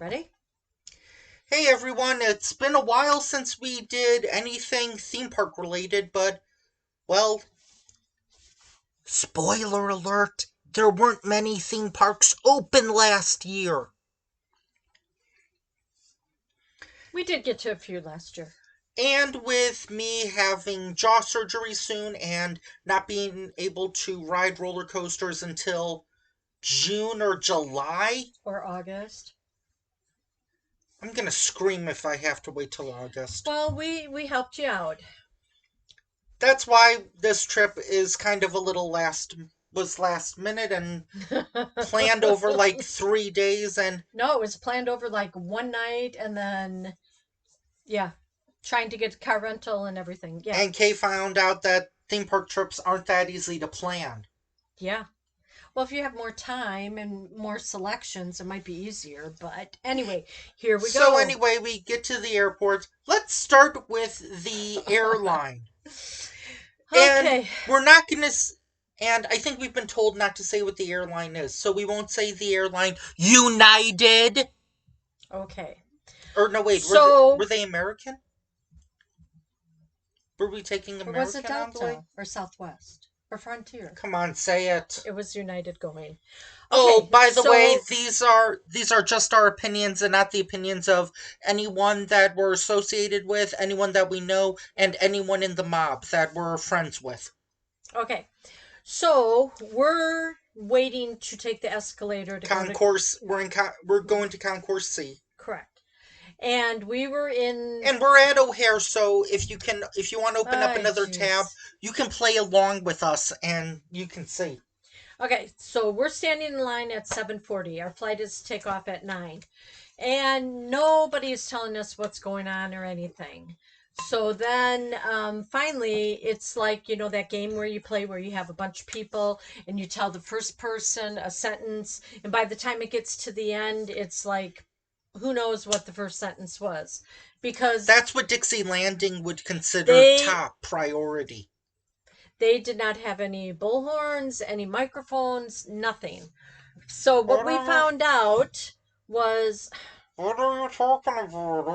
Ready? Hey everyone, it's been a while since we did anything theme park related, but, well, spoiler alert, there weren't many theme parks open last year. We did get to a few last year. And with me having jaw surgery soon and not being able to ride roller coasters until June or July, Or August. I'm gonna scream if I have to wait till August. Well, we helped you out. That's why this trip is kind of a little last minute and planned over like 3 days, and No, it was planned over like one night and then, yeah, trying to get car rental and everything. Yeah, Kay found out that theme park trips aren't that easy to plan. yeah. Well, if you have more time and more selections, it might be easier. But anyway, here we So go. anyway, we get to the airport. Let's start with the airline. And Okay. we're not going to and I think we've been told not to say what the airline is, so we won't say the airline United. Okay. Or no, wait, So, were they American? Were we taking or was it American on the way? Delta or Southwest or Frontier? Come on, say it. It was United going. Oh, Okay, by the way, so these are just our opinions and not the opinions of anyone that we're associated with, anyone that we know, and anyone in the mob that we're friends with. okay. So we're waiting to take the escalator to go to Concourse, we're going to Concourse C, correct. And we were in and we're at O'Hare. So if you want to open up ay another tab, jeez. you can play along with us, and you can see. Okay, so we're standing in line at 7:40. Our flight is to take off at 9. And nobody is telling us what's going on or anything. So then finally, it's like, that game where you play where you have a bunch of people and you tell the first person a sentence. And by the time it gets to the end, it's like, who knows what the first sentence was. Because That's what Dixie Landing would consider they top priority. they did not have any bullhorns, any microphones, nothing. So what What we are found out was What are you talking about?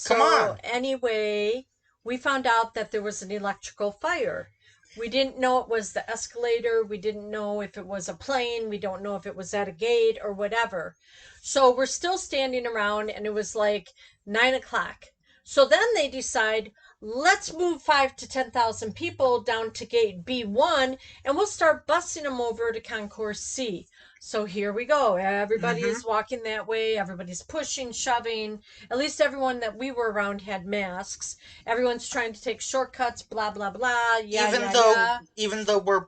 Come So on. anyway, we found out that there was an electrical fire. We didn't know it was the escalator. We didn't know if it was a plane. We don't know if it was at a gate or whatever. So we're still standing around, and it was like 9 o'clock. So then they decide, let's move 5 to 10,000 people down to gate B1, and we'll start busing them over to Concourse C. So here we go. Everybody Mm-hmm. is walking that way. Everybody's pushing, shoving. At least everyone that we were around had masks. Everyone's trying to take shortcuts, blah, blah, blah. Yeah, Even yeah, though, yeah. even though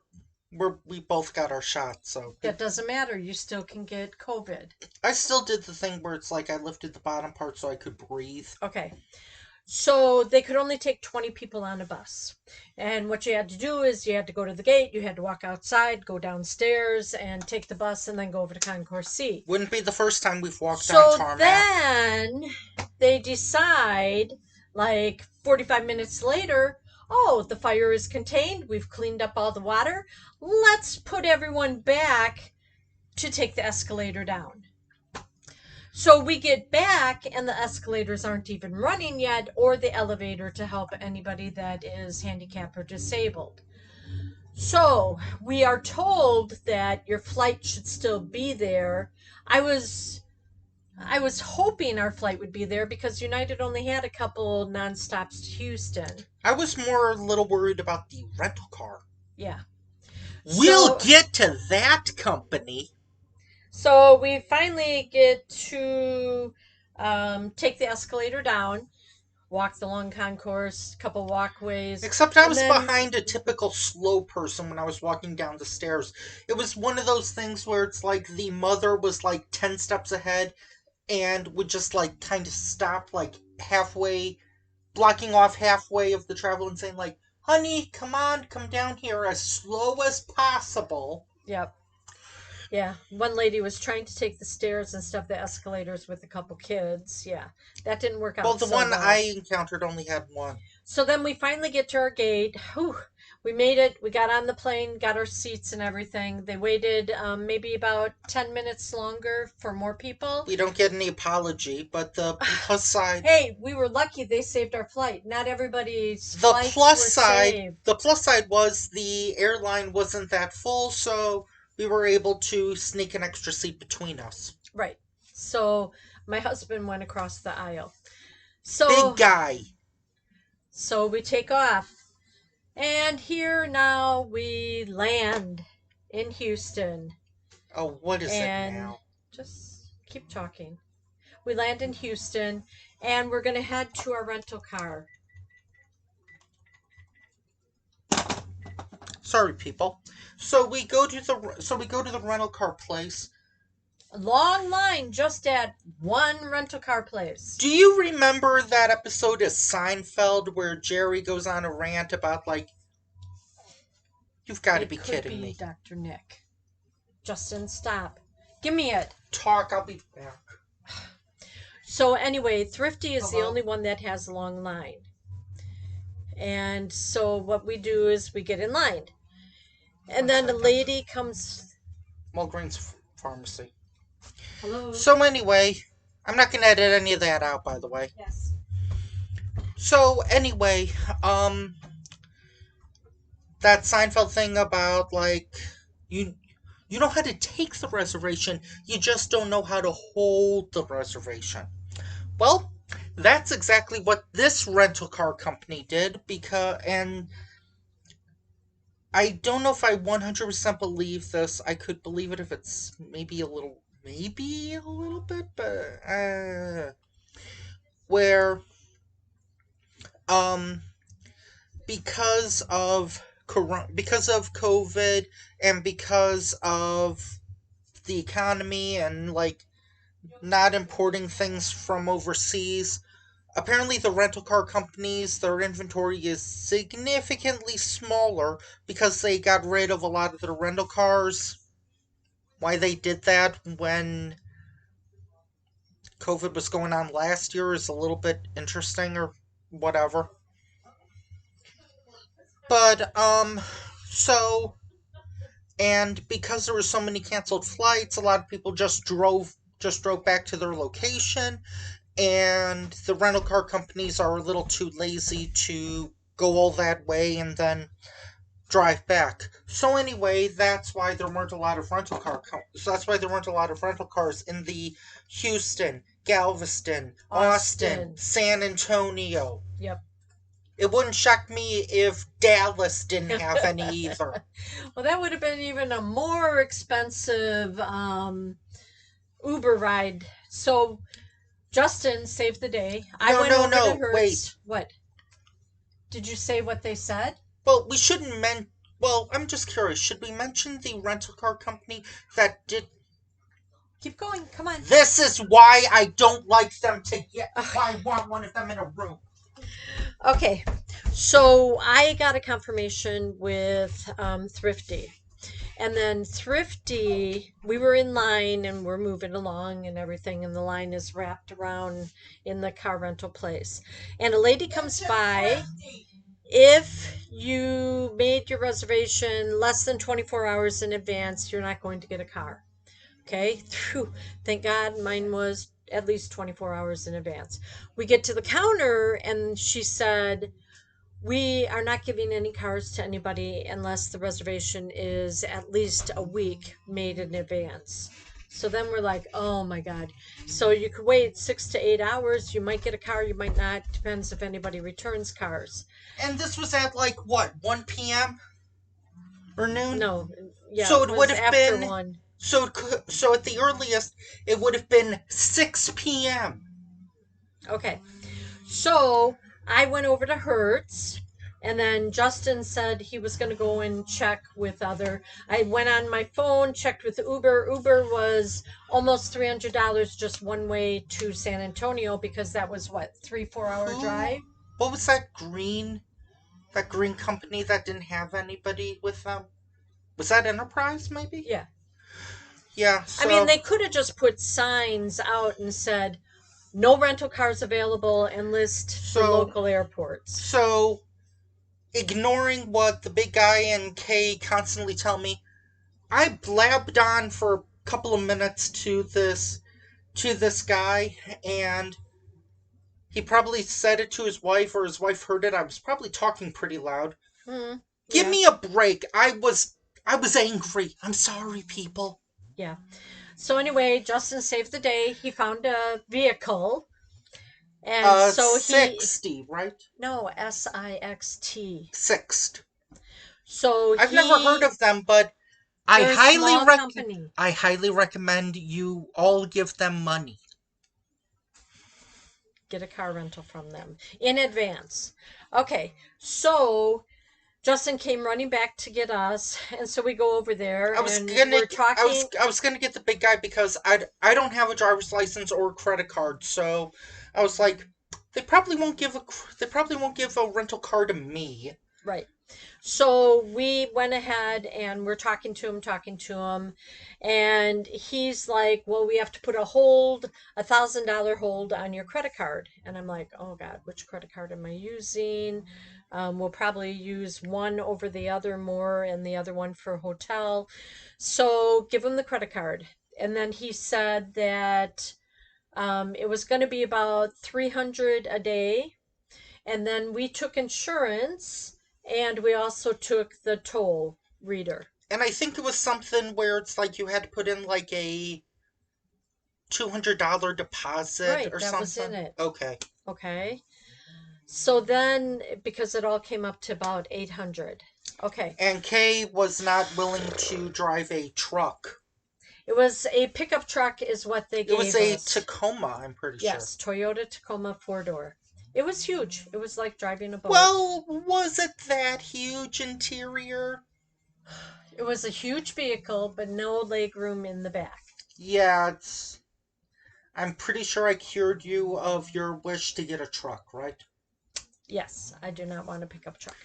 we both got our shots, so That doesn't matter. You still can get COVID. I still did the thing where it's like I lifted the bottom part so I could breathe. Okay. So they could only take 20 people on a bus. And what you had to do is you had to go to the gate, you had to walk outside, go downstairs, and take the bus, and then go over to Concourse C. Wouldn't be the first time we've walked on So tarmac. then they decide, like 45 minutes later, oh, the fire is contained. We've cleaned up all the water. Let's put everyone back to take the escalator down. So we get back, and the escalators aren't even running yet, or the elevator to help anybody that is handicapped or disabled. So we are told that your flight should still be there. I was I was hoping our flight would be there because United only had a couple nonstops to Houston. I was more a little worried about the rental car. Yeah. We'll So get to that company. so we finally get to take the escalator down, walk the long concourse, couple walkways, Except I and was then behind a typical slow person when I was walking down the stairs. It was one of those things where it's like the mother was like 10 steps ahead and would just like kind of stop like halfway, blocking off halfway of the travel and saying like, "Honey, come on, come down here as slow as possible." yep. Yeah, one lady was trying to take the stairs and stuff, the escalators with a couple kids. Yeah, that didn't work Well, out the so one I well. encountered only had one. So then we finally get to our gate. Whew, We made it. We got on the plane, got our seats and everything. They waited maybe about 10 minutes longer for more people. We don't get any apology, but the plus side. Hey, we were lucky they saved our flight. Not everybody's The flights plus were side. saved. The plus side was the airline wasn't that full, so we were able to sneak an extra seat between us. Right. So my husband went across the aisle. Big So guy. so we take off. And here now we land in Houston. Oh, what is it And now? just keep talking. We land in Houston and we're going to head to our rental car. Sorry, people. So we go to the rental car place. A long line just at one rental car place. Do you remember that episode of Seinfeld where Jerry goes on a rant about like, you've got to It be could kidding be me. Dr. Nick. Justin, stop. Give me it. Talk, I'll be back. So anyway, Thrifty is the Hello? only one that has a long line. And so what we do is we get in line. And then the lady comes. Mulgreen's Pharmacy. Hello. So anyway, I'm not gonna edit any of that out, by the way. Yes. So anyway, that Seinfeld thing about like you you know how to take the reservation, you just don't know how to hold the reservation. Well, that's exactly what this rental car company did and I don't know if I 100% believe this. I could believe it if it's maybe a little bit, but where um because of because of COVID and because of the economy and like not importing things from overseas, apparently the rental car companies, their inventory is significantly smaller because they got rid of a lot of their rental cars. Why they did that when COVID was going on last year is a little bit interesting or whatever. But so and because there were so many canceled flights, a lot of people just drove back to their location, and the rental car companies are a little too lazy to go all that way and then drive back. So anyway, that's why there weren't a lot of rental cars in the Houston, Galveston, Austin, Austin. San Antonio. Yep. It wouldn't shock me if Dallas didn't have any either. Well, that would have been even a more expensive Uber ride. So Justin saved the day. I went over to Hertz. Wait. What? Did you say what they said? Well, we shouldn't well, I'm just curious. Should we mention the rental car company that did? Keep going. Come on. This is why I don't like them to get. Why I want one of them in a room. Okay. So I got a confirmation with Thrifty. And then Thrifty, we were in line and we're moving along and everything, and the line is wrapped around in the car rental place. And a lady comes by. If you made your reservation less than 24 hours in advance, you're not going to get a car. Okay? Thank God mine was at least 24 hours in advance. We get to the counter and she said, we are not giving any cars to anybody unless the reservation is at least a week made in advance. So then we're like, oh my God. So you could wait 6 to 8 hours. You might get a car, you might not. Depends if anybody returns cars. And this was at like what, 1 p.m. or noon? No, yeah, So it it was would have after been 1. so at the earliest it would have been 6 p.m. Okay. So I went over to Hertz, and then Justin said he was going to go and check with other. I went on my phone, checked with Uber. Uber was almost $300 just one way to San Antonio because that was what, 3-4 hour drive. What was that green company that didn't have anybody with them? Was that Enterprise maybe? Yeah. Yeah. So, I mean, they could have just put signs out and said no rental cars available and list the local airports. So ignoring what the big guy and Kay constantly tell me, I blabbed on for a couple of minutes to this guy, and he probably said it to his wife, or his wife heard it. I was probably talking pretty loud. Hmm. Give Yeah. me a break. I was angry. I'm sorry, people. Yeah. So anyway, Justin saved the day. He found a vehicle, and so he 60, right? no Sixt. Sixth. So I've never heard he of them, but I they're a highly small rec company. I highly recommend you all give them money. Get a car rental from them in advance. Okay, so Justin came running back to get us, and so we go over there I was and gonna we're talking. I was gonna get the big guy because I don't have a driver's license or a credit card, so I was like, they probably won't give a rental car to me. Right. So we went ahead and we're talking to him, and he's like, "Well, we have to put $1,000 hold on your credit card." And I'm like, "Oh God, which credit card am I using?" We'll probably use one over the other more, and the other one for hotel. So give him the credit card, and then he said that it was going to be about 300 a day, and then we took insurance, and we also took the toll reader. And I think it was something where it's like you had to put in like a $200 deposit Right, or that was in something. it. Okay. Okay. So then, because it all came up to about 800. Okay. And Kay was not willing to drive a truck. It was a pickup truck, is what they It was gave a us. Tacoma, I'm pretty sure. Yes, Toyota Tacoma four-door. It was huge. It was like driving a boat. Well, was it that huge interior? It was a huge vehicle, but no leg room in the back. Yeah, I'm pretty sure I cured you of your wish to get a truck, right? Yes, I do not want a pickup truck.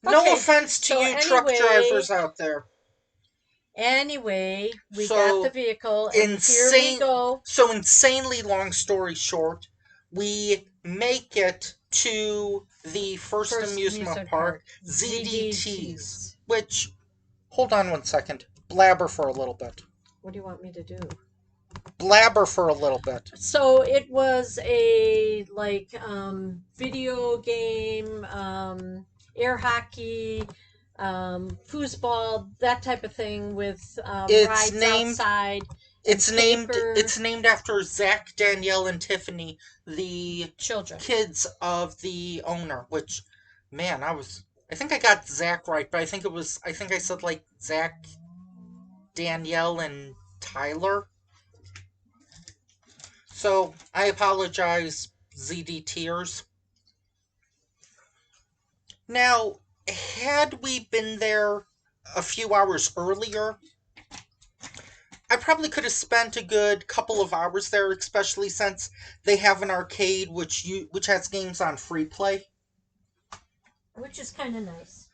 No Okay, offense to so you truck anyway, drivers out there. Anyway, we got the So vehicle, and here we insane go. so insanely long story short, we make it to the first First amusement amusement park, park, ZDT's, ZDT's. which, hold on one second, blabber for a little bit. What do you want me to do? Blabber for a little bit. So it was a like video game, air hockey, foosball, that type of thing with It's rides named outside and it's named paper it's named after Zach, Danielle, and Tiffany, the children. kids of the owner. Which, man, I think I got Zach right, but I think I said like Zach, Danielle, and Tyler. So I apologize, ZD Tears. Now, had we been there a few hours earlier, I probably could have spent a good couple of hours there, especially since they have an arcade which has games on free play. Which is kind of nice.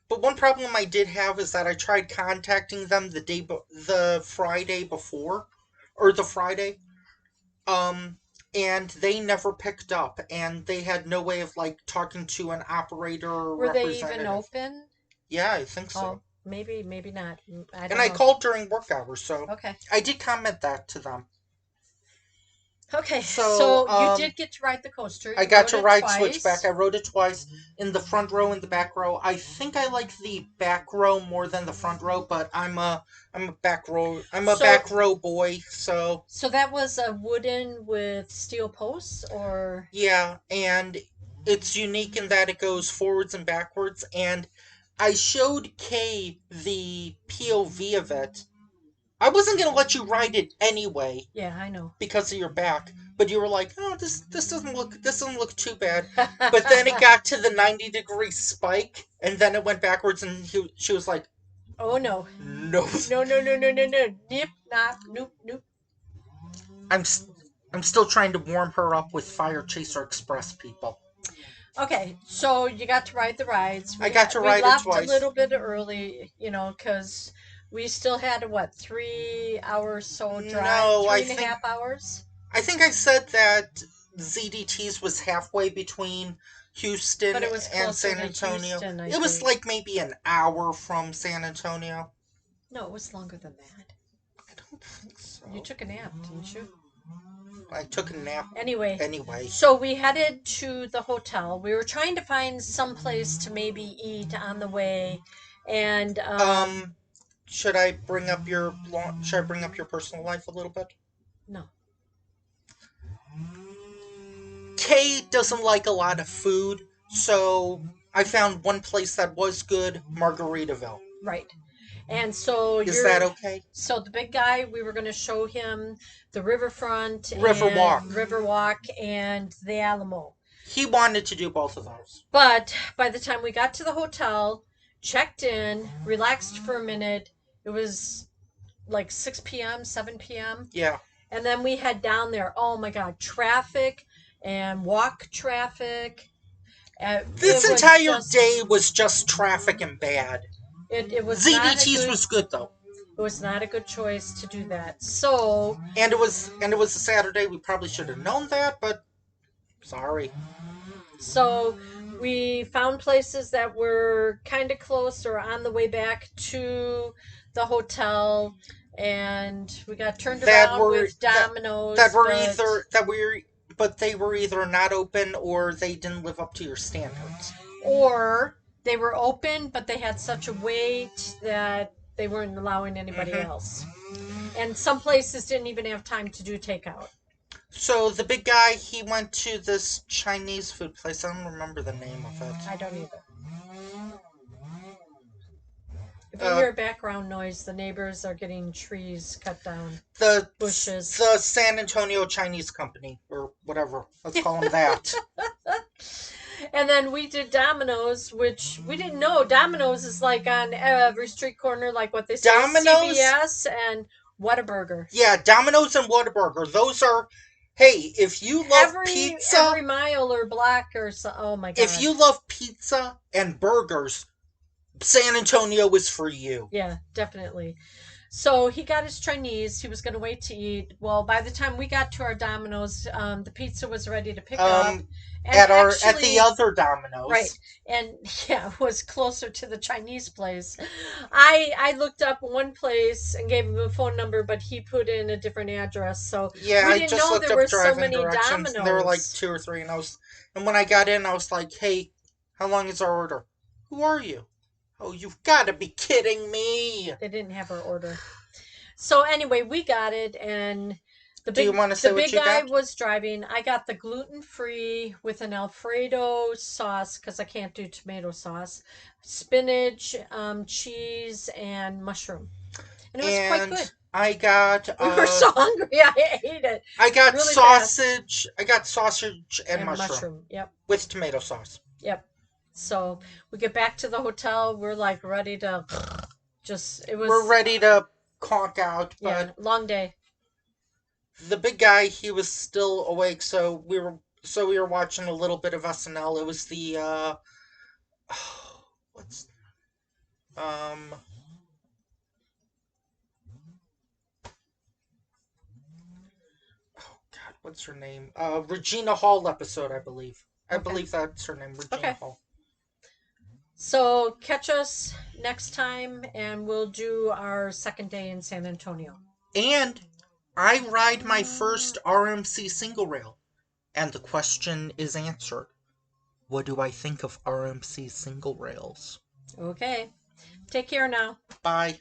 But one problem I did have is that I tried contacting them the Friday before, or the Friday, um, and they never picked up, and they had no way of like talking to an operator or Were they even representative. open? Yeah, I think Oh, so. maybe not. I And don't I know. called during work hours, so Okay. I did comment that to them. Okay, So, so you did get to ride the coaster. I You got rode to it ride Switchback. twice. I rode it twice in the front row and the back row. I think I like the back row more than the front row, but I'm a So back row boy, so so that was a wooden with steel posts, or yeah, and it's unique in that it goes forwards and backwards, and I showed Kay the POV of it. I wasn't gonna let you ride it anyway yeah, I know. because of your back, but you were like, "Oh, this doesn't look too bad." But then it got to the 90-degree spike, and then it went backwards, and she was like, Oh no. "No, No, no, no, no, no, no. Nip, not, nope, nope. I'm I'm still trying to warm her up with Fire Chaser Express people." Okay, so you got to ride the rides. I got to We ride it left a twice. little bit early, because we still had what, 3 hours so drive, No, three and a half hours. I think I said that ZDT's was halfway between Houston But it was and closer San to Antonio. Houston, I It was think. like maybe an hour from San Antonio. No, it was longer than that. I don't think so. You took a nap, didn't you? I took a nap Anyway, anyway. so we headed to the hotel. We were trying to find some place to maybe eat on the way, and Should I bring up your personal life a little bit? no. Kay doesn't like a lot of food, so I found one place that was good, Margaritaville. Right. And so Is that you're okay? so the big guy, we were going to show him the riverfront Riverwalk. and Riverwalk and the Alamo. He wanted to do both of those. But by the time we got to the hotel, checked in, relaxed for a minute, it was like 6 p.m., 7 p.m. Yeah. And then we head down there. Oh my God, traffic and walk traffic. This entire day was just traffic and bad. It was ZDT's was good though. It was not a good choice to do that. So And it was a Saturday. We probably should have known that, but sorry. So we found places that were kind of close or on the way back to the hotel, and we got turned around with Domino's. But they were either not open or they didn't live up to your standards. Or they were open, but they had such a wait that they weren't allowing anybody else. And some places didn't even have time to do takeout. So the big guy, he went to this Chinese food place. I don't remember the name of it. I don't either. If you hear background noise, the neighbors are getting trees cut down. The bushes. The San Antonio Chinese Company, or whatever. Let's call them that. And then we did Domino's, which we didn't know. Domino's is like on every street corner, like what they say, Domino's, CVS and Whataburger. Yeah, Domino's and Whataburger. Those are, hey, if you love pizza. Every mile or block or so. Oh my God. If you love pizza and burgers, San Antonio is for you. Yeah, definitely. So he got his Chinese. He was going to wait to eat. Well, by the time we got to our Domino's, the pizza was ready to pick up. And at the other Domino's, right? And yeah, it was closer to the Chinese place. I looked up one place and gave him a phone number, but he put in a different address. So yeah, we didn't know there were so many Domino's. There were like 2 or 3, and when I got in, I was like, "Hey, how long is our order? Who are you? Oh, you've got to be kidding me!" They didn't have our order. So anyway, we got it, and the big guy was driving. I got the gluten-free with an Alfredo sauce because I can't do tomato sauce, spinach, cheese, and mushroom, and it was quite good. I got. We were so hungry. I ate it. I got really sausage. Fast. I got sausage and mushroom. Yep. With tomato sauce. Yep. So we get back to the hotel. We're like ready to We're ready to conk out. But yeah, long day. The big guy, he was still awake, so we were watching a little bit of SNL. It was the what's her name? Regina Hall episode, I believe. I believe that's her name, Regina Hall. So catch us next time, and we'll do our second day in San Antonio. And I ride my first RMC single rail, and the question is answered. What do I think of RMC single rails? Okay. Take care now. Bye.